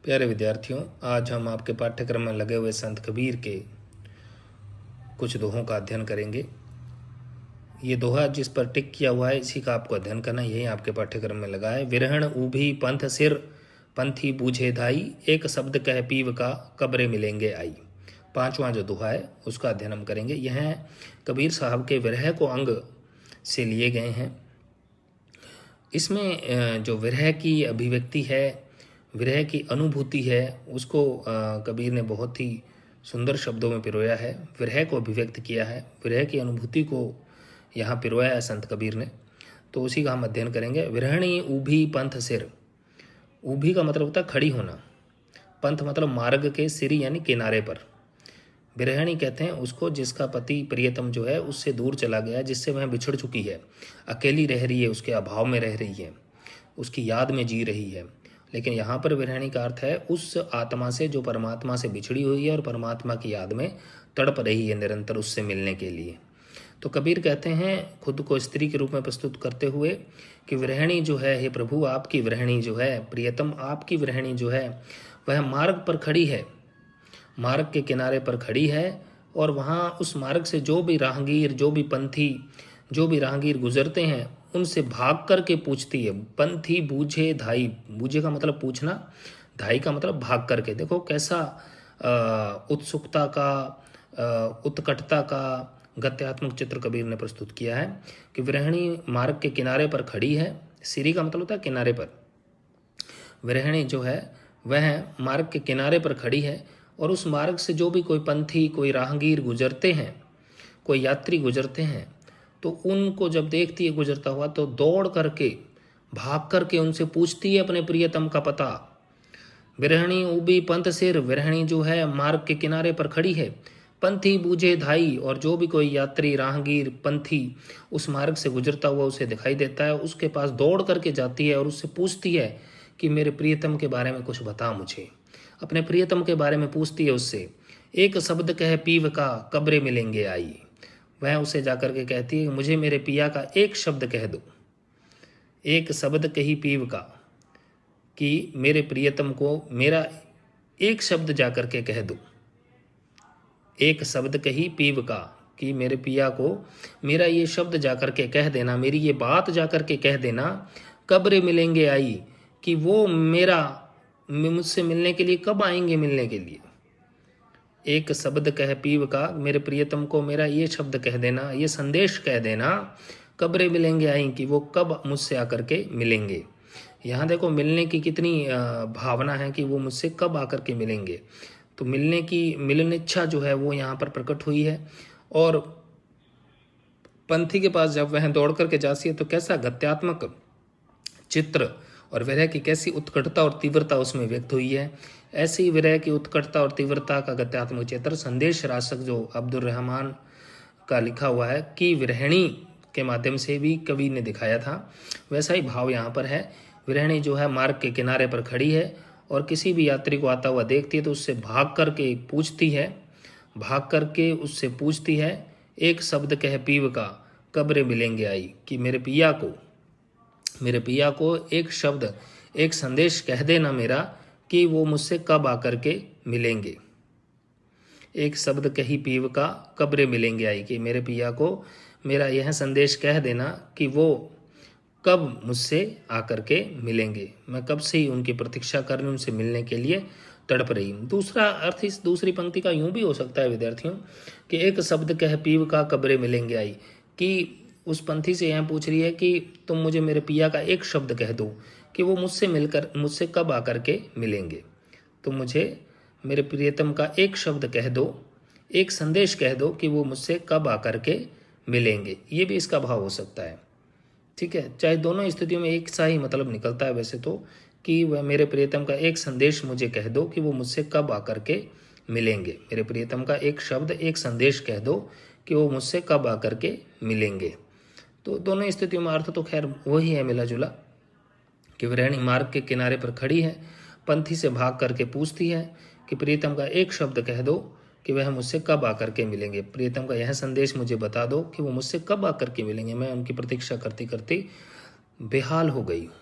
प्यारे विद्यार्थियों, आज हम आपके पाठ्यक्रम में लगे हुए संत कबीर के कुछ दोहों का अध्ययन करेंगे। ये दोहा जिस पर टिक किया हुआ है इसी का आपको अध्ययन करना, यही आपके पाठ्यक्रम में लगा है। विरहण ऊभी पंथ सिर, पंथी बूझे धाई, एक शब्द कह पीव का, कब्रे मिलेंगे आई। पांचवा जो दोहा है उसका अध्ययन हम करेंगे। यह कबीर साहब के विरह को अंग से लिए गए हैं। इसमें जो विरह की अभिव्यक्ति है, विरह की अनुभूति है, उसको कबीर ने बहुत ही सुंदर शब्दों में पिरोया है। विरह को अभिव्यक्त किया है, विरह की अनुभूति को यहाँ पिरोया है संत कबीर ने, तो उसी का हम अध्ययन करेंगे। विरहणी ऊभी पंथ सिर। ऊभी का मतलब होता है खड़ी होना, पंथ मतलब मार्ग के, सिर यानी किनारे पर। विरहणी कहते हैं उसको जिसका पति प्रियतम जो है उससे दूर चला गया, जिससे वह बिछड़ चुकी है, अकेली रह रही है, उसके अभाव में रह रही है, उसकी याद में जी रही है। लेकिन यहाँ पर विरहणी का अर्थ है उस आत्मा से जो परमात्मा से बिछड़ी हुई है और परमात्मा की याद में तड़प रही है निरंतर उससे मिलने के लिए। तो कबीर कहते हैं खुद को स्त्री के रूप में प्रस्तुत करते हुए कि विरहणी जो है, हे प्रभु आपकी विरहणी जो है, प्रियतम आपकी विरहणी जो है वह मार्ग पर खड़ी है, मार्ग के किनारे पर खड़ी है, और वहाँ उस मार्ग से जो भी राहगीर, जो भी पंथी, जो भी राहगीर गुजरते हैं उनसे भाग करके पूछती है। पंथी बूझे धाई, बूझे का मतलब पूछना, धाई का मतलब भाग करके। देखो कैसा उत्सुकता का, उत्कटता का गत्यात्मक चित्र कबीर ने प्रस्तुत किया है कि विरहणी मार्ग के किनारे पर खड़ी है। सिरी का मतलब होता है किनारे पर। विरहणी जो है वह मार्ग के किनारे पर खड़ी है, और उस मार्ग से जो भी कोई पंथी, कोई राहगीर गुजरते हैं, कोई यात्री गुजरते हैं, तो उनको जब देखती है गुजरता हुआ तो दौड़ करके, भाग करके उनसे पूछती है अपने प्रियतम का पता। विरहणी ऊबी पंथ सिर, विरहणी जो है मार्ग के किनारे पर खड़ी है। पंथी बूझे धाई, और जो भी कोई यात्री, राहगीर, पंथी उस मार्ग से गुजरता हुआ उसे दिखाई देता है, उसके पास दौड़ करके जाती है और उससे पूछती है कि मेरे प्रियतम के बारे में कुछ बता मुझे। अपने प्रियतम के बारे में पूछती है उससे। एक शब्द कह पीव का, कब्रे मिलेंगे आई। वह उसे जाकर के कहती है मुझे मेरे पिया का एक शब्द कह दो। एक शब्द कही पीव का, कि मेरे प्रियतम को मेरा एक शब्द जाकर के कह दो। एक शब्द कही पीव का, कि मेरे पिया को मेरा ये शब्द जाकर के कह देना, मेरी ये बात जाकर के कह देना। कब्रे मिलेंगे आई, कि वो मेरा मुझसे मिलने के लिए कब आएंगे मिलने के लिए। एक शब्द कह पीव का, मेरे प्रियतम को मेरा ये शब्द कह देना, ये संदेश कह देना। कब्रे मिलेंगे आई, कि वो कब मुझसे आकर के मिलेंगे। यहाँ देखो मिलने की कितनी भावना है कि वो मुझसे कब आकर के मिलेंगे। तो मिलने की मिलन इच्छा जो है वो यहाँ पर प्रकट हुई है। और पंथी के पास जब वह दौड़ करके जाती है तो कैसा गत्यात्मक चित्र और विरह की कैसी उत्कटता और तीव्रता उसमें व्यक्त हुई है। ऐसी विरह की उत्कटता और तीव्रता का गत्यात्मक चित्र संदेश राशक जो अब्दुल रहमान का लिखा हुआ है कि विरहणी के माध्यम से भी कवि ने दिखाया था, वैसा ही भाव यहाँ पर है। विरहणी जो है मार्ग के किनारे पर खड़ी है और किसी भी यात्री को आता हुआ देखती है तो उससे भाग करके पूछती है, भाग करके उससे पूछती है एक शब्द कह पीव का, कब्रे मिलेंगे आई, कि मेरे पिया को एक शब्द, एक संदेश कह देना मेरा, कि वो मुझसे कब आकर के मिलेंगे। एक शब्द कही पीव का, कब्रे मिलेंगे आई, कि मेरे पिया को मेरा यह संदेश कह देना कि वो कब मुझसे आकर के मिलेंगे। मैं कब से ही उनकी प्रतीक्षा कर रही हूँ, उनसे मिलने के लिए तड़प रही हूँ। दूसरा अर्थ इस दूसरी पंक्ति का यूँ भी हो सकता है विद्यार्थियों कि एक शब्द कह पीव का, कब्रे मिलेंगे आई, कि उस पंथी से यह पूछ रही है कि तुम मुझे मेरे पिया का एक शब्द कह दो कि वो मुझसे कब आकर के मिलेंगे। तुम मुझे मेरे प्रियतम का एक शब्द कह दो, एक संदेश कह दो कि वो मुझसे कब आकर के मिलेंगे। ये भी इसका भाव हो सकता है। ठीक है, चाहे दोनों स्थितियों में एक सा ही मतलब निकलता है वैसे तो, कि वह मेरे प्रियतम का एक संदेश मुझे कह दो कि वो मुझसे कब आकर के मिलेंगे। मेरे प्रियतम का एक शब्द, एक संदेश कह दो कि वो मुझसे कब आकर के मिलेंगे। तो दोनों स्थितियों में अर्थ तो खैर वही है, मिला जुला, कि विरहणी मार्ग के किनारे पर खड़ी है, पंथी से भाग करके पूछती है कि प्रियतम का एक शब्द कह दो कि वह मुझसे कब आकर के मिलेंगे। प्रियतम का यह संदेश मुझे बता दो कि वो मुझसे कब आकर के मिलेंगे। मैं उनकी प्रतीक्षा करती करती बेहाल हो गई हूँ।